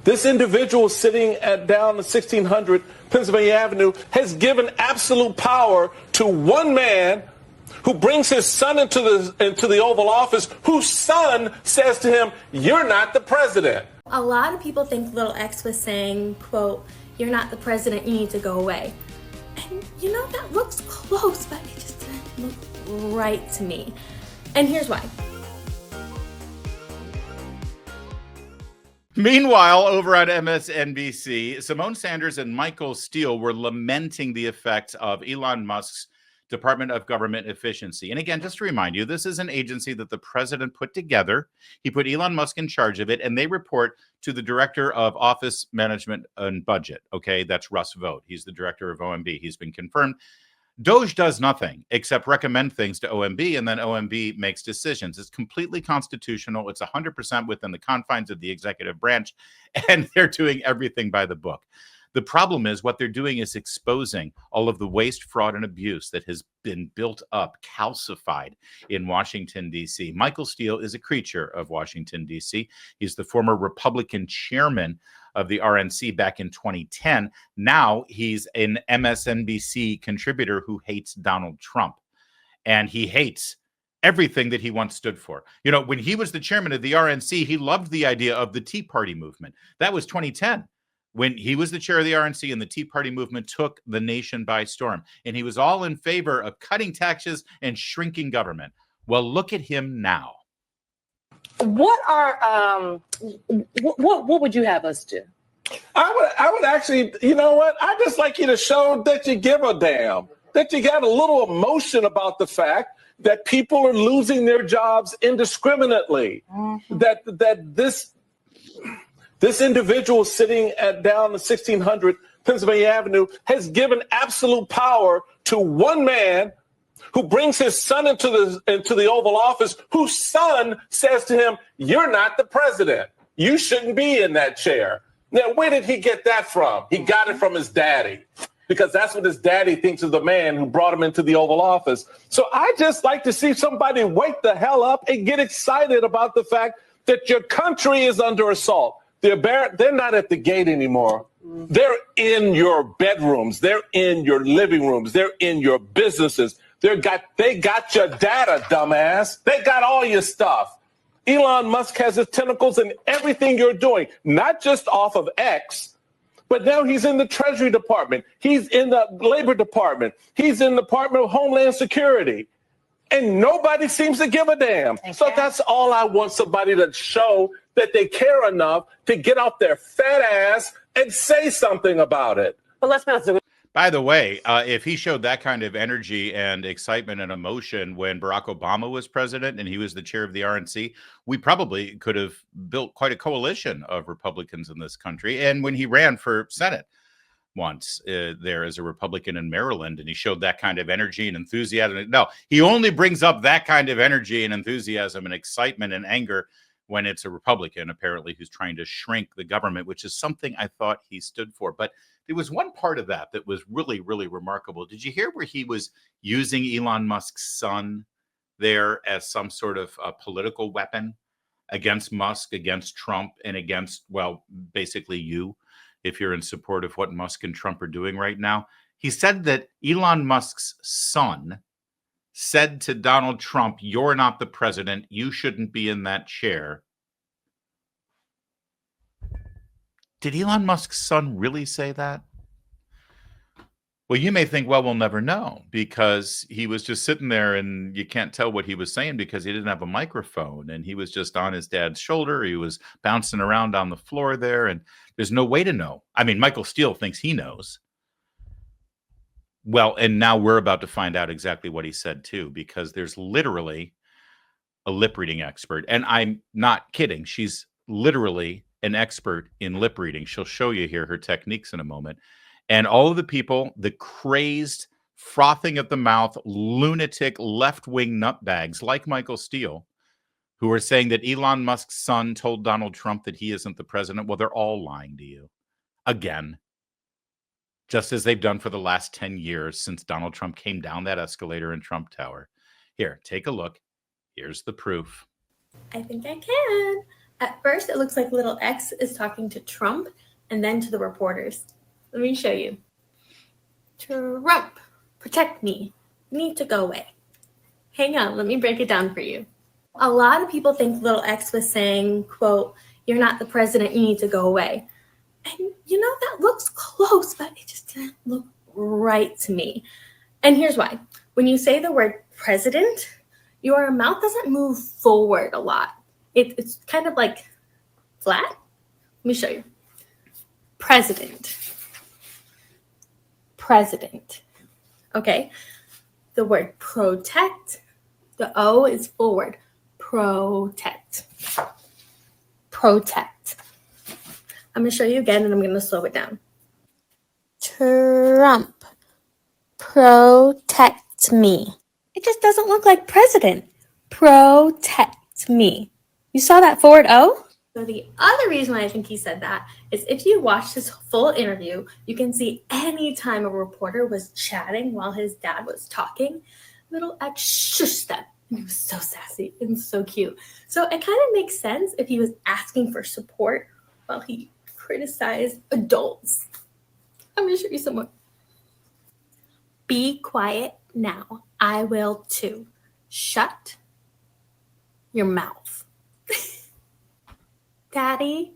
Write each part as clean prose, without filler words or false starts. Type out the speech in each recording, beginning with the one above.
This individual sitting down the 1600 Pennsylvania Avenue has given absolute power to one man who brings his son into the Oval Office, whose son says to him, "You're not the president." A lot of people think Little X was saying, quote, "You're not the president, you need to go away." And you know, that looks close, but it just didn't look right to me. And here's why. Meanwhile, over on MSNBC, Simone Sanders and Michael Steele were lamenting the effects of Elon Musk's Department of Government Efficiency. And again, just to remind you, this is an agency that the president put together. He put Elon Musk in charge of it, and they report to the Director of Office Management and Budget. Okay, that's Russ Vought. He's the director of OMB. He's been confirmed. Doge does nothing except recommend things to OMB, and then OMB makes decisions. It's completely constitutional. It's 100% within the confines of the executive branch, and they're doing everything by the book. The problem is what they're doing is exposing all of the waste, fraud, and abuse that has been built up, calcified in Washington, D.C. Michael Steele is a creature of Washington, D.C. He's the former Republican chairman of the RNC back in 2010. Now he's an MSNBC contributor who hates Donald Trump, and he hates everything that he once stood for. You know, when he was the chairman of the RNC, he loved the idea of the Tea Party movement. That was 2010. When he was the chair of the RNC and the Tea Party movement took the nation by storm. And he was all in favor of cutting taxes and shrinking government. Well, look at him now. What would you have us do? I would actually, you know what? I'd just like you to show that you give a damn, that you got a little emotion about the fact that people are losing their jobs indiscriminately, that this individual sitting down the 1600 Pennsylvania Avenue has given absolute power to one man who brings his son into the Oval Office, whose son says to him, "You're not the president. You shouldn't be in that chair." Now, where did he get that from? He got it from his daddy, because that's what his daddy thinks of the man who brought him into the Oval Office. So I just like to see somebody wake the hell up and get excited about the fact that your country is under assault. They're not at the gate anymore. They're in your bedrooms. They're in your living rooms. They're in your businesses. They got your data, dumbass. They got all your stuff. Elon Musk has his tentacles in everything you're doing, not just off of X, but now he's in the Treasury Department. He's in the Labor Department. He's in the Department of Homeland Security. And nobody seems to give a damn. So that's all I want, somebody to show that they care enough to get off their fat ass and say something about it. But let's be honest. By the way, if he showed that kind of energy and excitement and emotion when Barack Obama was president and he was the chair of the RNC, we probably could have built quite a coalition of Republicans in this country. And when he ran for Senate once there as a Republican in Maryland, and he showed that kind of energy and enthusiasm. No, he only brings up that kind of energy and enthusiasm and excitement and anger when it's a Republican, apparently, who's trying to shrink the government, which is something I thought he stood for. But there was one part of that was really, really remarkable. Did you hear where he was using Elon Musk's son there as some sort of political weapon against Musk, against Trump, and against, well, basically you, if you're in support of what Musk and Trump are doing right now? He said that Elon Musk's son said to Donald Trump, "You're not the president. You shouldn't be in that chair." Did Elon Musk's son really say that? Well, you may think, well, we'll never know, because he was just sitting there and you can't tell what he was saying because he didn't have a microphone, and he was just on his dad's shoulder. He was bouncing around on the floor there, and there's no way to know. I mean, Michael Steele thinks he knows. Well, and now we're about to find out exactly what he said too, because there's literally a lip reading expert. And I'm not kidding. She's literally an expert in lip reading. She'll show you here her techniques in a moment. And all of the people, the crazed, frothing at the mouth, lunatic, left-wing nutbags like Michael Steele, who are saying that Elon Musk's son told Donald Trump that he isn't the president, well, they're all lying to you. Again. Just as they've done for the last 10 years since Donald Trump came down that escalator in Trump Tower. Here, take a look. Here's the proof. I think I can. At first, it looks like little X is talking to Trump and then to the reporters. Let me show you. Trump, protect me. You need to go away. Hang on, let me break it down for you. A lot of people think little X was saying, quote, you're not the president, you need to go away. And you know, that looks close, but it just didn't look right to me. And here's why. When you say the word president, your mouth doesn't move forward a lot. It's kind of like flat. Let me show you. President. President. Okay. The word protect, the O is forward. Protect. Protect. I'm going to show you again and I'm going to slow it down. Trump, protect me. It just doesn't look like president. Protect me. You saw that forward O? So the other reason why I think he said that is if you watch his full interview, you can see any time a reporter was chatting while his dad was talking, little X shushed them. And it was so sassy and so cute. So it kind of makes sense if he was asking for support while he criticized adults. I'm going to show you some more. Be quiet now. I will too. Shut your mouth. Daddy,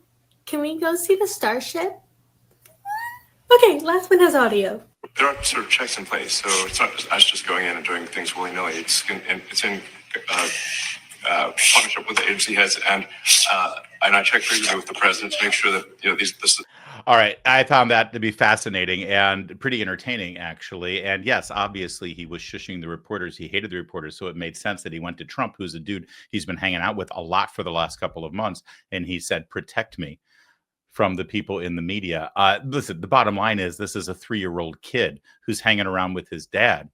can we go see the Starship? Okay, last one has audio. There are sort of checks in place, so it's not just us just going in and doing things willy-nilly. It's in partnership with the agency heads, and I check frequently with the president to make sure that this. All right, I found that to be fascinating and pretty entertaining, actually. And yes, obviously, he was shushing the reporters. He hated the reporters, so it made sense that he went to Trump, who's a dude he's been hanging out with a lot for the last couple of months, and he said, "Protect me from the people in the media." Listen, the bottom line is this is a 3-year-old kid who's hanging around with his dad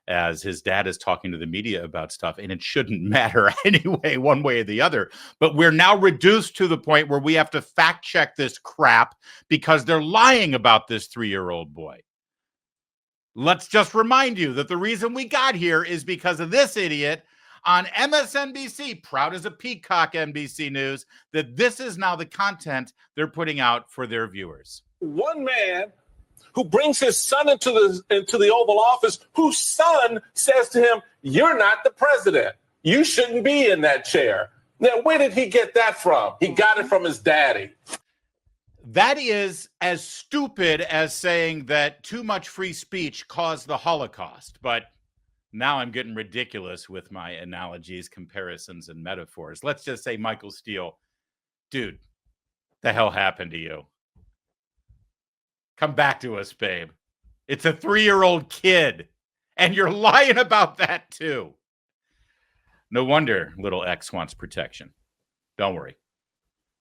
as his dad is talking to the media about stuff, and it shouldn't matter anyway, one way or the other. But we're now reduced to the point where we have to fact check this crap because they're lying about this 3-year-old boy. Let's just remind you that the reason we got here is because of this idiot on MSNBC, proud as a peacock NBC News, that this is now the content they're putting out for their viewers. One man who brings his son into the Oval Office, whose son says to him, you're not the president. You shouldn't be in that chair. Now, where did he get that from? He got it from his daddy. That is as stupid as saying that too much free speech caused the Holocaust. But now I'm getting ridiculous with my analogies, comparisons, and metaphors. Let's just say, Michael Steele, dude, the hell happened to you? Come back to us, babe. It's a 3-year-old kid, and you're lying about that too. No wonder little X wants protection. Don't worry.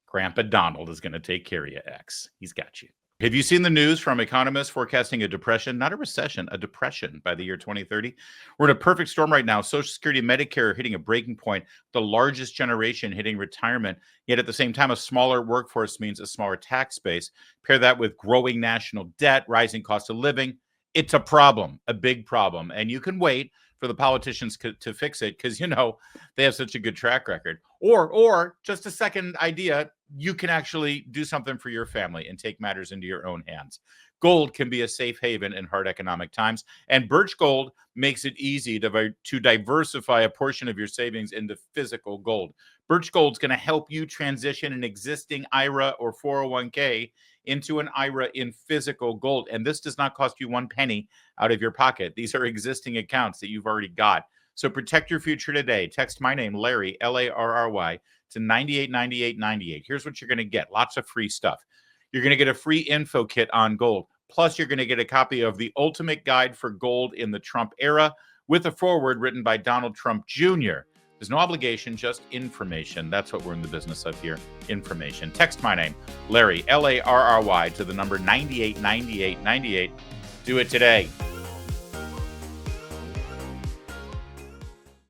Grandpa Donald is going to take care of you, X. He's got you. Have you seen the news from economists forecasting a depression, not a recession, a depression by the year 2030? We're in a perfect storm right now. Social Security and Medicare are hitting a breaking point, the largest generation hitting retirement. Yet at the same time, a smaller workforce means a smaller tax base. Pair that with growing national debt, rising cost of living. It's a problem, a big problem. And you can wait for the politicians to fix it because, you know, they have such a good track record. Or just a second idea, you can actually do something for your family and take matters into your own hands. Gold can be a safe haven in hard economic times, and Birch Gold makes it easy to diversify a portion of your savings into physical gold. Birch Gold's going to help you transition an existing IRA or 401k into an IRA in physical gold, and this does not cost you 1 penny out of your pocket. These are existing accounts that you've already got. So protect your future today. Text my name, Larry, Larry, to 989898. Here's what you're going to get. Lots of free stuff. You're going to get a free info kit on gold. Plus, you're going to get a copy of The Ultimate Guide for Gold in the Trump Era with a foreword written by Donald Trump Jr. There's no obligation, just information. That's what we're in the business of here, information. Text my name, Larry, Larry, to the number 989898. Do it today.